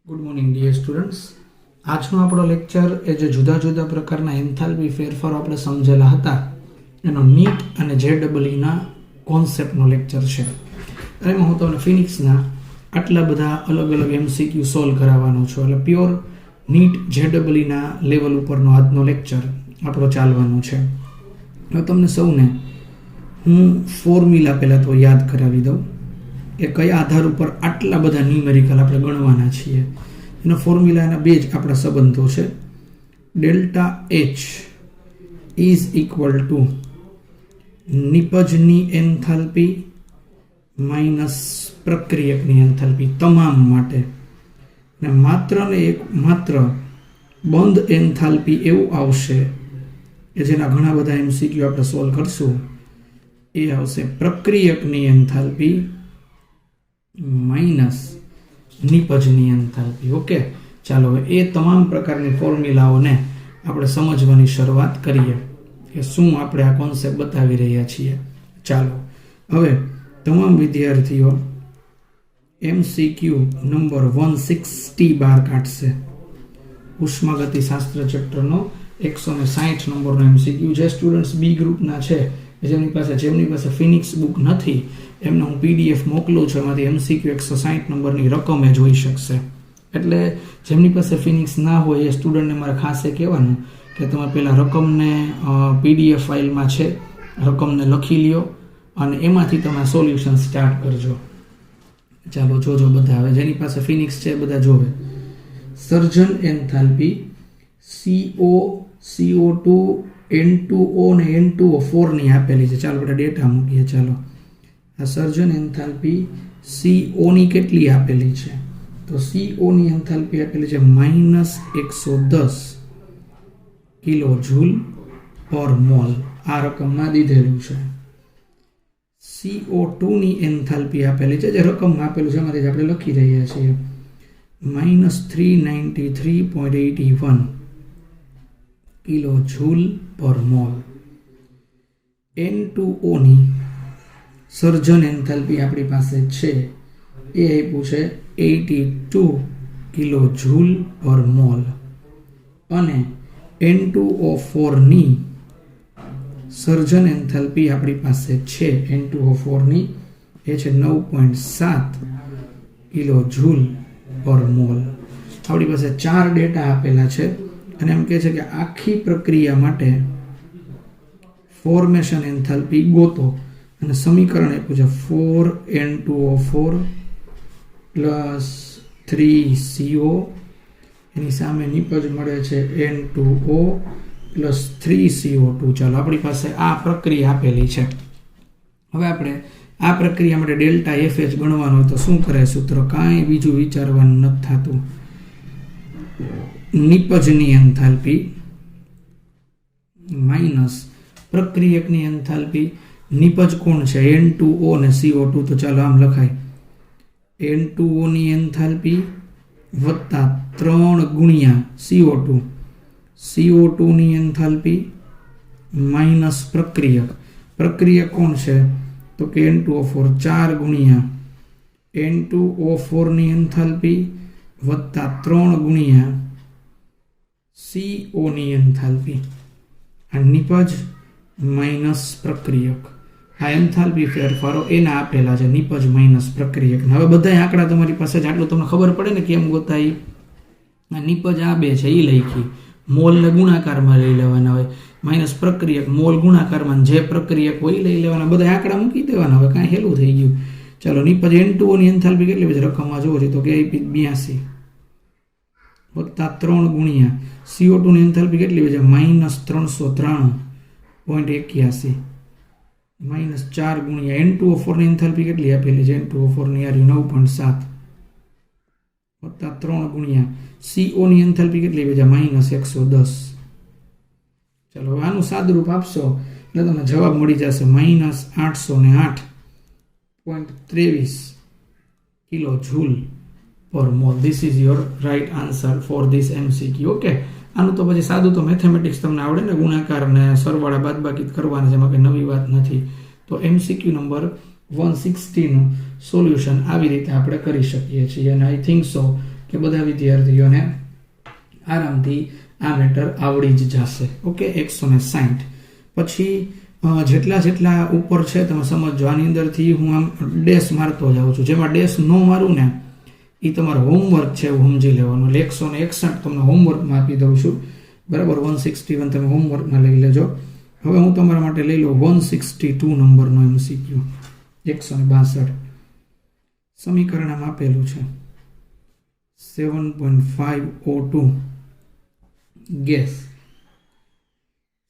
Good morning dear students. આજનો આપણો lecture એ જે જુદા જુદા પ્રકારના એન્થાલ્પી ફેરફારો આપણે સમજેલા હતા એનો નીટ અને JEEના કોન્સેપ્ટનો લેક્ચર છે. એમાં હું તમને ફિનિક્સના આટલા બધા અલગ અલગ MCQ સોલ્વ કરાવવાનો છું. એટલે પ્યોર નીટ JEEના લેવલ ઉપરનો આજનો લેક્ચર આપણો ચાલવાનો છે. હવે તમને સૌને હું ફોર્મ્યુલા પહેલાં તો યાદ કરાવી દઉં એ કયા આધાર ઉપર આટલા બધા ન્યુમેરિકલ આપણે ગણવાના છીએ. એનો ફોર્મ્યુલા એના બે જ આપણા સંબંધો છે. Delta H is equal to નિપજની એન્થાલ્પી માઇનસ પ્રક્રિયકની એન્થાલ્પી તમામ માટે, ને માત્ર બંધ એન્થાલ્પી એવું આવશે કે જેના ઘણા બધા MCQ આપણે સોલ્વ કરશું. એ આવશે પ્રક્રિયકની એન્થાલ્પી માઇનસ નિપજની એન્થાલ્પી. ઓકે, ચાલો હવે એ તમામ પ્રકારની ફોર્મ્યુલાઓને આપણે સમજવાની શરૂઆત કરીએ કે શું આપણે આ કોન્સેપ્ટ બતાવી રહ્યા છીએ. ચાલો હવે તમામ વિદ્યાર્થીઓ MCQ નંબર 160 બહાર કાઢશે. ઉષ્માગતિશાસ્ત્ર ચેપ્ટરનો 160 નંબરનો MCQ. જે સ્ટુડન્ટ્સ બી ગ્રુપના છે, જેમની પાસે ફિનિક્સ બુક નથી, એમને હું PDF મોકલું છું. એમાંથી MCQ 160 નંબરની રકમ એ જોઈ શકશે. એટલે જેમની પાસે ફિનિક્સ ના હોય એ સ્ટુડન્ટને મારે ખાસ એ કહેવાનું કે તમે પહેલાં રકમને PDF ફાઇલમાં છે, રકમને લખી લ્યો અને એમાંથી તમે સોલ્યુશન સ્ટાર્ટ કરજો. ચાલો જોજો બધા. હવે જેની પાસે ફિનિક્સ છે બધા જોવે. સર્જન એન્થાલ્પી CO2 N2O ને N2O4 ની આપેલી છે. ચાલો આપણે ડેટા મૂકીએ. ચાલો આ સર્જન એન્થાલ્પી CO ની કેટલી આપેલી છે? તો CO ની એન્થાલ્પી આપેલી છે -110 કિલો જૂલ પર મોલ. આ રકમમાં દીધેલું છે. CO2 ની એન્થાલ્પી આપેલી છે, જે રકમમાં આપેલું છે એમાંથી આપણે લખી રહ્યા છીએ, -393.81 કિલો જૂલ પર મોલ. N2O ની સર્જન એન્થાલ્પી આપણી પાસે છે, એ આપ્યું છે 82 કિલો જૂલ પર મોલ. અને N2O4 ની સર્જન એન્થાલ્પી આપણી પાસે છે, N2O4 ની એ છે 9.7 કિલો જૂલ પર મોલ. આપણી પાસે 4 ડેટા આપેલા છે અને એમ કહે છે કે આખી પ્રક્રિયા માટે ફોર્મેશન એન્થાલ્પી ગોતો. અને સમીકરણ આપ્યું છે 4N2O4 પ્લસ 3CO, એની સામે નિપજ મળે છે N2O પ્લસ 3CO2. ચાલો આપણી પાસે આ પ્રક્રિયા આપેલી છે. હવે આપણે આ પ્રક્રિયા માટે ડેલ્ટા FH ગણવાનું તો શું કરે સૂત્ર? કાંઈ બીજું વિચારવાનું નથી થતું. નિપજની એન્થાલ્પી માઇનસ પ્રક્રિયકની એન્થાલ્પી. નિપજ કોણ છે? N2O ને CO2. તો ચાલો આમ લખાય, N2O ની એન્થાલ્પી વત્તા 3 ગુણ્યા CO2 ની એન્થાલ્પી માઇનસ પ્રક્રિયક કોણ છે? તો કે N2O4. 4 ગુણ્યા N2O4 ની એન્થાલ્પી વત્તા 3 ગુણ્યા CO ની એન્થાલ્પી. આ નિપજ માઇનસ પ્રક્રિયક. આ એન્થાલ્પી ફેરફારો એના આપેલા છે, નિપજ માઇનસ પ્રક્રિયક. હવે બધા આંકડા તમારી પાસે જ, આટલું તમને ખબર પડે ને કેમ ગોતાય. આ નિપજ આ બે છે એ લખી, મોલને ગુણાકારમાં લઈ લેવાના હોય, માઇનસ પ્રક્રિયક મોલ ગુણાકારમાં, જે પ્રક્રિયક હોય લઈ લેવાના. બધા આંકડા મૂકી દેવાના. હવે કાંઈ હેલું થઈ ગયું. ચાલો નિપજ N2O ની એન્થાલ્પી કેટલી છે રકમમાં જોવો છે તો કે 82 વત્તા 3 ગુણ્યા CO2 ની એન્થાલ્પી કેટલી છે -393.81 માઇનસ 4 ગુણ્યા N2O4 ની એન્થાલ્પી કેટલી આપેલી છે? N2O4 ની યાર 9.7 વત્તા 3 ગુણ્યા CO ની એન્થાલ્પી કેટલી છે -110. ચાલો આનું સાદરૂપ આપશો એટલે તમને જવાબ મળી જશે -808.23 કિલો જૂલ પર mall. This is your right answer for this MCQ. Okay, આનું તો પછી સાદું તો મેથેમેટિક્સ તમને આવડે ને, ગુણાકાર ને સરવાળા બાદબાકી કરવાના, જેમાં કંઈ નવી વાત નથી. તો MCQ નંબર 160 નું સોલ્યુશન આવી રીતે આપણે કરી શકીએ છીએ. અને આઈ થિંક સો કે બધા વિદ્યાર્થીઓને આરામથી આ મેટર આવડી જ જશે. ઓકે, 160. પછી જેટલા જેટલા ઉપર છે તમે સમજો. આની અંદરથી હું આમ ડેશ મારતો જાઉં છું. જેમાં ડેશ ન મારું ને એ તમારો હોમવર્ક છે એવું સમજી લેવાનું. એટલે 161 તમને હોમવર્કમાં આપી દઉં છું. બરાબર, 161 તમે હોમવર્કમાં લઈ લેજો. હવે હું તમારા માટે લઈ લઉં 162 નંબરનો MCQ. 162 સમીકરણ આમ આપેલું છે. 7.5O2 gas,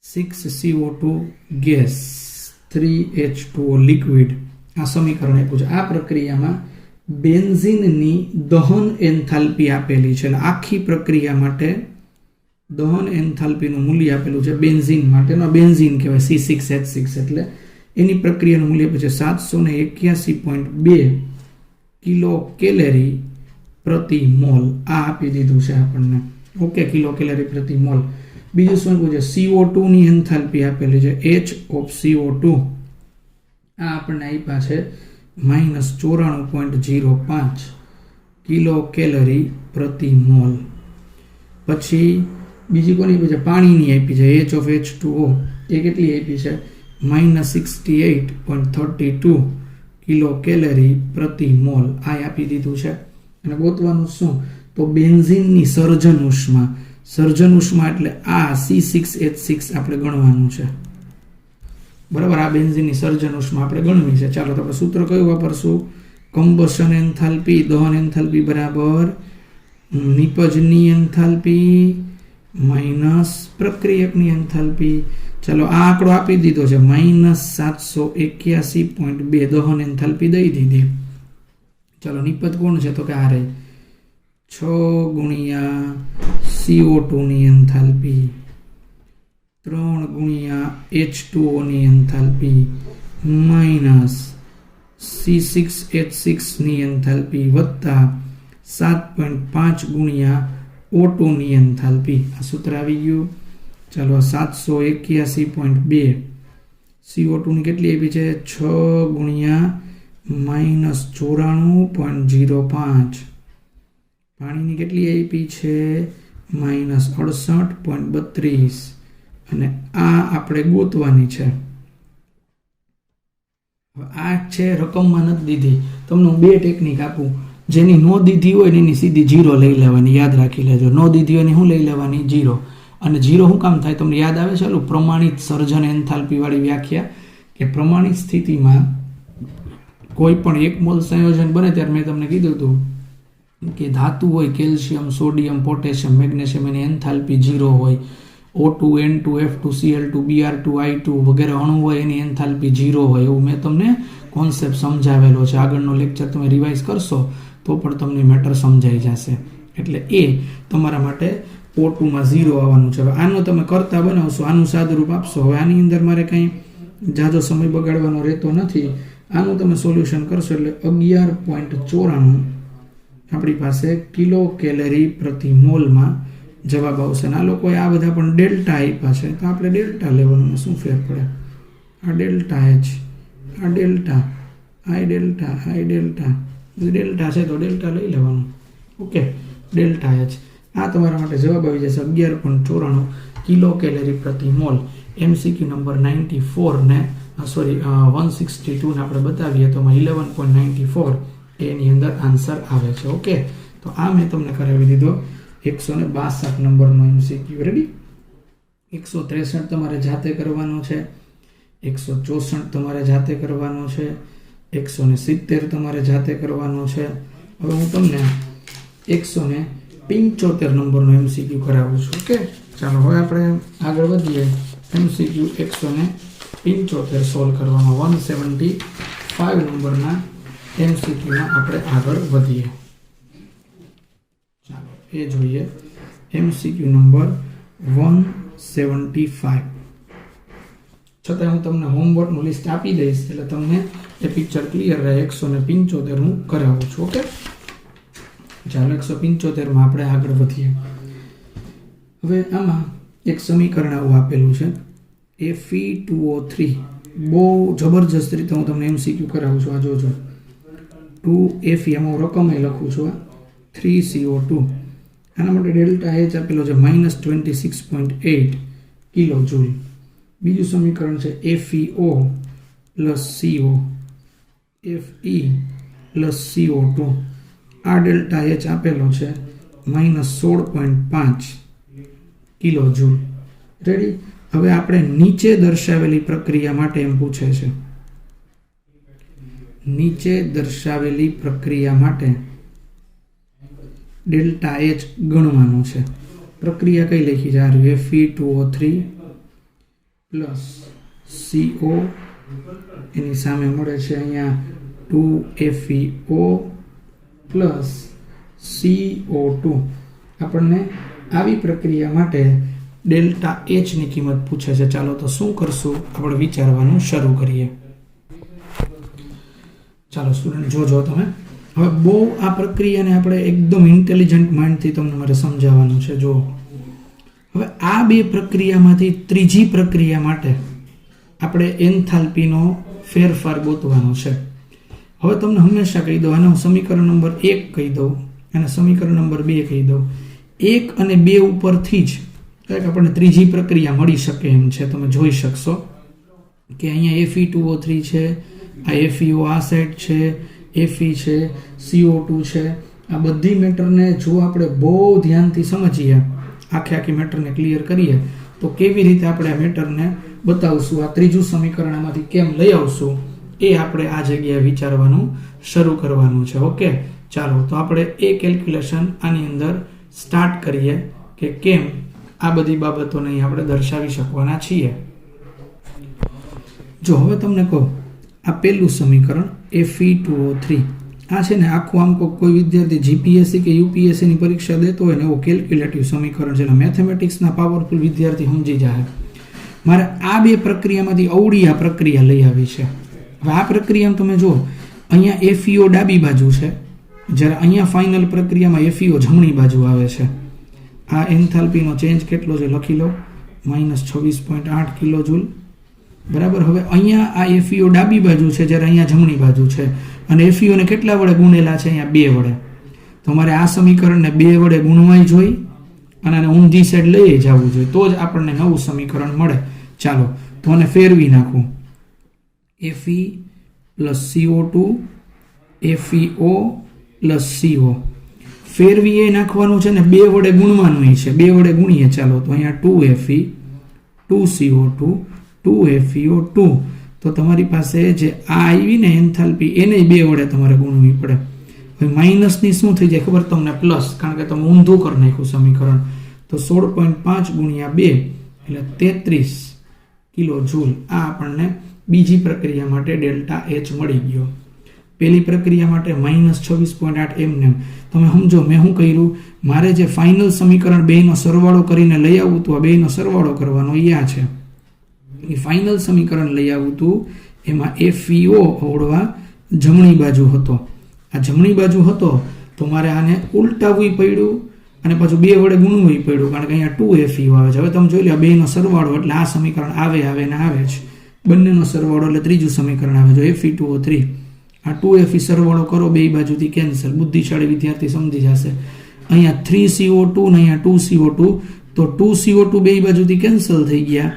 6CO2 gas, 3H2O liquid. આ સમીકરણ આપ્યું છે. આ પ્રક્રિયામાં બેન્ઝીનની દહન એન્થાલ્પી આપેલી છે. આખી પ્રક્રિયા માટે દહન એન્થાલ્પીનું મૂલ્ય આપેલું છે. બેન્ઝીન માટેનો બેન્ઝીન કહેવાય, C6H6. એટલે એની પ્રક્રિયાનું મૂલ્ય આપે છે 781.2 કિલો કેલેરી પ્રતિ મોલ. આ આપી દીધું છે આપણને. ઓકે, કિલો કેલેરી પ્રતિ મોલ. બીજું શું આપ્યું છે? CO2 ની એન્થાલ્પી આપેલી છે, H of CO2. આ આપણને આપ્યા છે -94.05 કિલો કેલરી પ્રતિ મોલ. પછી બીજી કોની આપી છે? પાણીની આપી છે, H of H2O. એ કેટલી આપી છે? -68.32 કિલો કેલરી પ્રતિ મોલ. આ આપી દીધું છે. અને ગોતવાનું શું? તો બેન્ઝીનની સર્જન ઉષ્મા. સર્જન ઉષ્મા એટલે આ C6H6 આપણે ગણવાનું છે. બરાબર, આ બેન્ઝીનની સર્જન ઉષ્મા આપણે ગણવી છે. ચાલો તો આપણે સૂત્ર કયું વાપરશું? કમ્બશન એન્થાલ્પી, દહન એન્થાલ્પી બરાબર નિપજની એન્થાલ્પી માઇનસ પ્રક્રિયકની એન્થાલ્પી. ચાલો આ આંકડો આપી દીધો છે -781.2 દહન એન્થાલ્પી દઈ દીધી. ચાલો નિપજ કોણ છે? તો કે આ રહી 6 ગુણ્યા CO2 ની એન્થાલ્પી, 3 ગુણ્યા H2O ની એન્થાલ્પી માઇનસ C6H6 ની એન્થાલ્પી વત્તા 7.5 ગુણ્યા O2 ની એન્થાલ્પી. આ સૂત્ર આવી ગયું. ચાલો 781.2 CO2 ની કેટલી આપી છે? 6 ગુણ્યા -94.05. પાણીની કેટલી આપી છે? -68.32. અને આ આપણે ગોતવાની છે. આ છે રકમમાં નથી દીધી. તમને હું બે ટેકનિક આપું. જેની નો દીધી હોય ને એની સીધી 0 લઈ લેવાની, યાદ રાખી લેજો. નો દીધી હોય ને શું લઈ લેવાની? 0. અને 0 શું કામ થાય? તમને યાદ આવે છે પ્રમાણિત સર્જન એન્થાલ્પી વાળી વ્યાખ્યા, કે પ્રમાણિત સ્થિતિમાં કોઈ પણ એક મોલ સંયોજન બને ત્યારે મેં તમને કીધું હતું કે ધાતુ હોય, કેલ્શિયમ, સોડિયમ, પોટેશિયમ, મેગ્નેશિયમ, એની એન્થાલ્પી 0 હોય. O2, N2, F2, Cl2, Br2, I2 વગેરે અણુ હોય એની એન્થાલ્પી 0 હોય. એવું મેં તમને કોન્સેપ્ટ સમજાવેલો છે. આગળનો લેક્ચર તમે રિવાઇઝ કરશો તો પણ તમને મેટર સમજાઈ જશે. એટલે એ તમારા માટે O2 માં 0 આવવાનું છે. હવે આનો તમે કરતા બનાવશો, આનું સાદુરૂપ આપશો. હવે આની અંદર મારે કંઈ જાજો સમય બગાડવાનો રહેતો નથી. આનું તમે સોલ્યુશન કરશો એટલે 11.94 આપણી પાસે કિલો કેલરી પ્રતિ મોલમાં જવાબ આવશે. આ લોકોએ આ બધા પણ ડેલ્ટા આપ્યા છે, તો આપણે ડેલ્ટા લેવાનું. શું ફેર પડે? આ ડેલ્ટા H, આ ડેલ્ટા, આ ડેલ્ટા, આ ડેલ્ટા. ડેલ્ટા છે તો ડેલ્ટા લઈ લેવાનું. Okay, delta H. આ તમારા માટે જવાબ આવી જશે 11.94 કિલો કેલરી પ્રતિ મોલ. MCQ નંબર 94 ને 162 ને આપણે બતાવીએ તો 11.94 એની અંદર આન્સર આવે છે. ઓકે, તો આ મેં તમને કરાવી દીધો 162 નંબરનો MCQ. રેડી? 163 તમારે જાતે કરવાનો છે, 164 તમારે જાતે કરવાનો છે, 170 તમારે જાતે કરવાનો છે. હવે હું તમને 175 નંબરનો MCQ કરાવું છું. ઓકે, ચાલો હવે આપણે આગળ વધીએ. MCQ 175 સોલ્વ કરવામાં 175 નંબરના MCQમાં આપણે આગળ વધીએ. ચાલો એ જોઈએ. MCQ number 175. છતાં હું તમને હોમવર્કનું લિસ્ટ આપી દઈશ એટલે તમને એ પિક્ચર ક્લિયર રહે. 175 હું કરાવું છું. ઓકે, ચાલો 175માં આપણે આગળ વધીએ. હવે આમાં એક સમીકરણ આવું આપેલું છે Fe2O3. બહુ જબરજસ્ત રીતે હું તમને MCQ કરાવું છું. આ જોજો 2Fe, આમાં રકમ લખું છું. 3CO2 આના માટે ડેલ્ટા એચ આપેલો છે -26.8 કિલો જૂલ. બીજું સમીકરણ છે FeO plus CO Fe plus CO2 આ ડેલ્ટા એચ આપેલો છે -16.5 કિલો જૂલ. રેડી. હવે આપણે નીચે દર્શાવેલી પ્રક્રિયા માટે એમ પૂછે છે, નીચે દર્શાવેલી પ્રક્રિયા માટે ડેલ્ટા એચ ગણવાનું છે. પ્રક્રિયા કઈ લખી છે? Fe2O3 પ્લસ CO એની સામે મળે છે અહીંયા 2FeO પ્લસ CO2. આપણને આવી પ્રક્રિયા માટે ડેલ્ટા એચ ની કિંમત પૂછે છે. ચાલો તો શું કરશું, આપણે વિચારવાનું શરૂ કરીએ. ચાલો સ્ટુડન્ટ જોજો તમે. હવે બહુ આ પ્રક્રિયાને આપણે એકદમ ઇન્ટેલિજન્ટ માઇન્ડથી તમને મારે સમજાવવાનું છે. જો હવે આ બે પ્રક્રિયામાંથી ત્રીજી પ્રક્રિયા માટે આપણે એન્થાલ્પીનો ફેરફાર ગોતવાનો છે. હવે તમને હંમેશા કહી દઉં, આને હું સમીકરણ નંબર 1 કહી દઉં અને સમીકરણ નંબર 2 કહી દઉં. 1 અને 2 ઉપરથી જ આપણને ત્રીજી પ્રક્રિયા મળી શકે એમ છે. તમે જોઈ શકશો કે અહીંયા Fe2O3 છે, આ FeO આ સાઈડ છે, Fe છે, CO2 છે. આ બધી મેટરને જો આપણે બહુ ધ્યાનથી સમજીએ, આખી મેટરને ક્લિયર કરીએ, તો કેવી રીતે આપણે આ મેટરને બતાવશું, આ ત્રીજું સમીકરણ આમાંથી કેમ લઈ આવશું, એ આપણે આ જગ્યાએ વિચારવાનું શરૂ કરવાનું છે. ઓકે, ચાલો તો આપણે એ કેલ્ક્યુલેશન આની અંદર સ્ટાર્ટ કરીએ કે કેમ આ બધી બાબતોને આપણે દર્શાવી શકવાના છીએ. જો હવે તમને કહું, આ પહેલું સમીકરણ Fe2O3 આ છે ને આખું આમ કોઈ વિદ્યાર્થી જીપીએસસી કે યુપીએસસી ની પરીક્ષા દેતો હોય ને એવો કેલ્ક્યુલેટિવ સમીકરણ છે. મેથેમેટિક્સના પાવરફુલ વિદ્યાર્થી સમજી જાય. મારે આ બે પ્રક્રિયામાંથી અવળી આ પ્રક્રિયા લઈ આવી છે. હવે આ પ્રક્રિયામાં તમે જો, અહીંયા FeO ડાબી બાજુ છે, જ્યારે અહીંયા ફાઇનલ પ્રક્રિયામાં FeO જમણી બાજુ આવે છે. આ એન્થાલ્પીનો ચેન્જ કેટલો છે લખી લો, -26.8 કિલો જૂલ. બરાબર. હવે અહીંયા આ FeO ડાબી બાજુ છે, જ્યારે અહીંયા જમણી બાજુ છે. અને FeO ને કેટલા વડે ગુણેલા છે? અહીંયા 2 વડે. તમારે આ સમીકરણને 2 વડે ગુણવાય જોઈ અને આને ઊંધી સાઈડ લઈ જવું જોઈએ, તો જ આપણને નવું સમીકરણ મળે. ચાલો તો આને ફેરવી નાખું. Fe plus CO2 FeO plus CO ફેરવી એ નાખવાનું છે ને 2 વડે ગુણવાનું છે. 2 વડે ગુણીએ. ચાલો તો અહીંયા 2Fe 2CO2 2FeO2. તો તમારી પાસે જે આ આવી ને એન્થાલ્પી, એને 2 વડે તમારે ગુણવી પડે. હવે માઇનસની શું થઈ જાય ખબર તમને? પ્લસ, કારણ કે તમે ઊંધું કરી નાખ્યું સમીકરણ. તો 16.5 ગુણ્યા 2 એટલે 33 કિલો જૂલ. આ આપણને બીજી પ્રક્રિયા માટે ડેલ્ટા એચ મળી ગયો. પહેલી પ્રક્રિયા માટે -26.8 એમને. તમે સમજો મેં શું કર્યું, મારે જે ફાઇનલ સમીકરણ 2 નો સરવાળો કરીને લઈ આવવું હતું, આ 2 નો સરવાળો કરવાનો આ છે. એ ફાઇનલ સમીકરણ લઈ આવવું હતું, એમાં FeO ઓળવા જમણી બાજુ હતો. આ જમણી બાજુ હતો તો મારે આને ઉલટાવવું પડ્યું અને પાછું 2 વડે ગુણવું પડ્યું, કારણ કે અહીંયા 2FeO આવે છે. હવે તમે જોઈ લો, 2 નો સરવાળો એટલે આ સમીકરણ આવે ને આવે જ. બંનેનો સરવાળો એટલે ત્રીજું સમીકરણ આવે. જો Fe2O3 આ 2Fe સરવાળો કરો, 2 બાજુથી કેન્સલ. બુદ્ધિશાળી વિદ્યાર્થી સમજી જશે. અહીંયા 3CO2 ને અહીંયા 2CO2, તો 2CO2 2 બાજુથી કેન્સલ થઈ ગયા.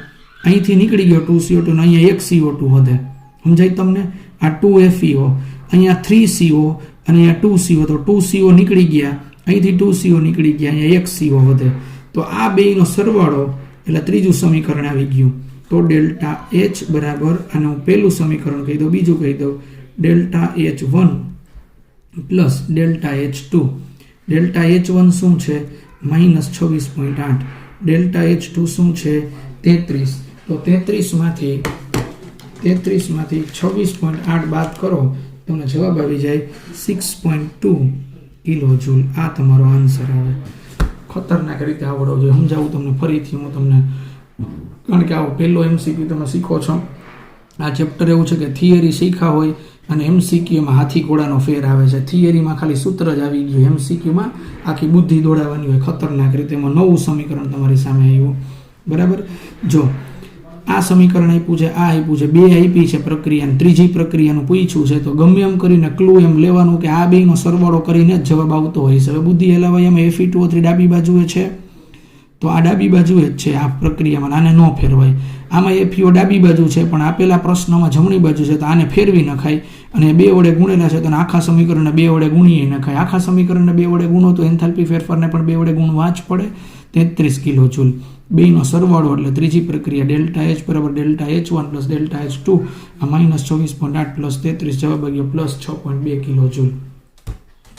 અહીંથી નીકળી ગયો 2CO2 ને અહીંયા 1 CO2 વધે. સમજાય તમને? આ 2FeO, અહીંયા 3CO અને અહીંયા 2CO, તો 2CO નીકળી ગયા, અહીંથી 2CO નીકળી ગયા, અહીંયા 1 CO વધે. તો આ બેયનો સરવાળો એટલે ત્રીજું સમીકરણ આવી ગયું. તો ડેલ્ટા એચ બરાબર, અને હું પહેલું સમીકરણ કહી દઉં, બીજું કહી દઉં, delta H1 plus delta H2. Delta H1 શું છે? -26.8. ડેલ્ટા H2 શું છે? 33. તો 33 માંથી 26.8 બાદ કરો, તમને જવાબ આવી જાય 6.2 કિલો જૂલ. આ તમારો આન્સર આવે. ખતરનાક રીતે આવડવો જોઈએ. સમજાવું તમને ફરીથી હું તમને, કારણ કે આવો પહેલો MCQ તમે શીખો છો. આ ચેપ્ટર એવું છે કે થિયરી શીખ્યા હોય અને MCQમાં હાથી ઘોડાનો ફેર આવે છે. થિયરીમાં ખાલી સૂત્ર જ આવી ગયું, MCQમાં આખી બુદ્ધિ દોડાવવાની હોય ખતરનાક રીતે. એમાં નવું સમીકરણ તમારી સામે આવ્યું. બરાબર. જો આ સમીકરણ આપ્યું છે, આ આપ્યું છે, બે આપી છે પ્રક્રિયા, ત્રીજી પ્રક્રિયાનું પૂછ્યું છે, તો ગમે એમ કરીને ક્લુ એમ લેવાનું કે આ બેનો સરવાળો કરીને જ જવાબ આવતો હોય છે. હવે બુદ્ધિ હલાવાય એમાં Fe2O3 ડાબી બાજુએ છે, તો આ ડાબી બાજુએ જ છે આ પ્રક્રિયામાં, આને ન ફેરવાય. આમાં FeO ડાબી બાજુ છે, પણ આપેલા પ્રશ્નમાં જમણી બાજુ છે, તો આને ફેરવી નખાય અને બે વડે ગુણેલા છે, તો આખા સમીકરણને બે વડે ગુણીએ નખાય. આખા સમીકરણને બે વડે ગુણો તો એન્થાલ્પી ફેરફારને પણ બે વડે ગુણવા જ પડે. 33 કિલો જૂલ. બેનો સરવાળો એટલે ત્રીજી પ્રક્રિયા ડેલ્ટા H બરાબર delta H1 plus delta H2, આ -24.8 પ્લસ 33, જવાબ આવ્યો પ્લસ 6.2 કિલો જૂલ.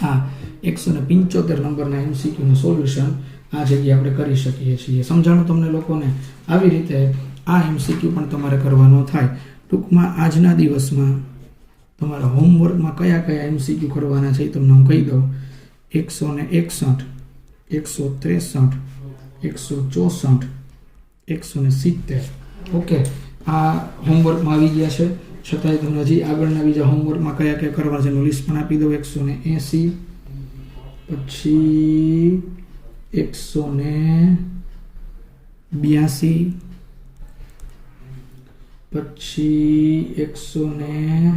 આ 175 નંબરના MCQનું સોલ્યુશન આ જગ્યાએ આપણે કરી શકીએ છીએ. સમજાણું તમને લોકોને? આવી રીતે આ MCQ પણ તમારે કરવાનો થાય. ટૂંકમાં આજના દિવસમાં તમારા હોમવર્કમાં કયા કયા MCQ કરવાના છે એ તમને હું કહી દઉં. 161, 163, 164, 170. ઓકે, આ હોમવર્કમાં આવી ગયા છે. છતાંય તમને હજી આગળના બીજા હોમવર્કમાં કયા કયા કરવા છે એનું લિસ્ટ પણ આપી દઉં. 180, પછી 182, પછી 100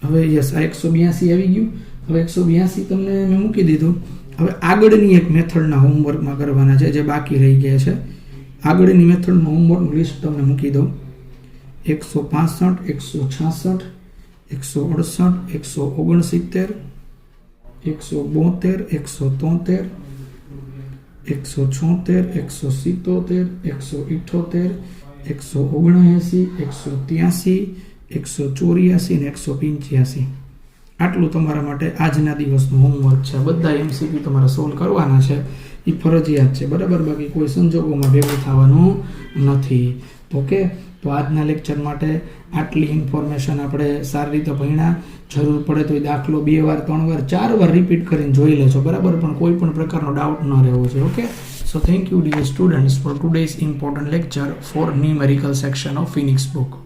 હવે યસ આ 182 આવી ગયું. હવે 182 તમને મેં મૂકી દીધું. હવે આગળની એક મેથડના હોમવર્કમાં કરવાના છે જે બાકી રહી ગયા છે. આગળની મેથડનું હોમવર્કનું લિસ્ટ તમને મૂકી દઉં. 165, 166, 168, 169, 172, 173, 176, 177, 178, 179, 183, 184 ને 185. આટલું તમારા માટે આજના દિવસનું હોમવર્ક છે. બધા MCQ તમારે સોલ્વ કરવાના છે, એ ફરજિયાત છે, બરાબર? બાકી કોઈ સંજોગોમાં ભેગું થવાનું નથી. ઓકે, તો આજના લેક્ચર માટે આટલી ઇન્ફોર્મેશન આપણે સારી રીતે ભણ્યા. જરૂર પડે તો દાખલો 2 વાર 3 વાર 4 વાર રિપીટ કરીને જોઈ લેજો, બરાબર? પણ કોઈ પણ પ્રકારનો ડાઉટ ન રહેવો જોઈએ. Okay, so thank you dear students for today's important lecture for numerical section of Phoenix book.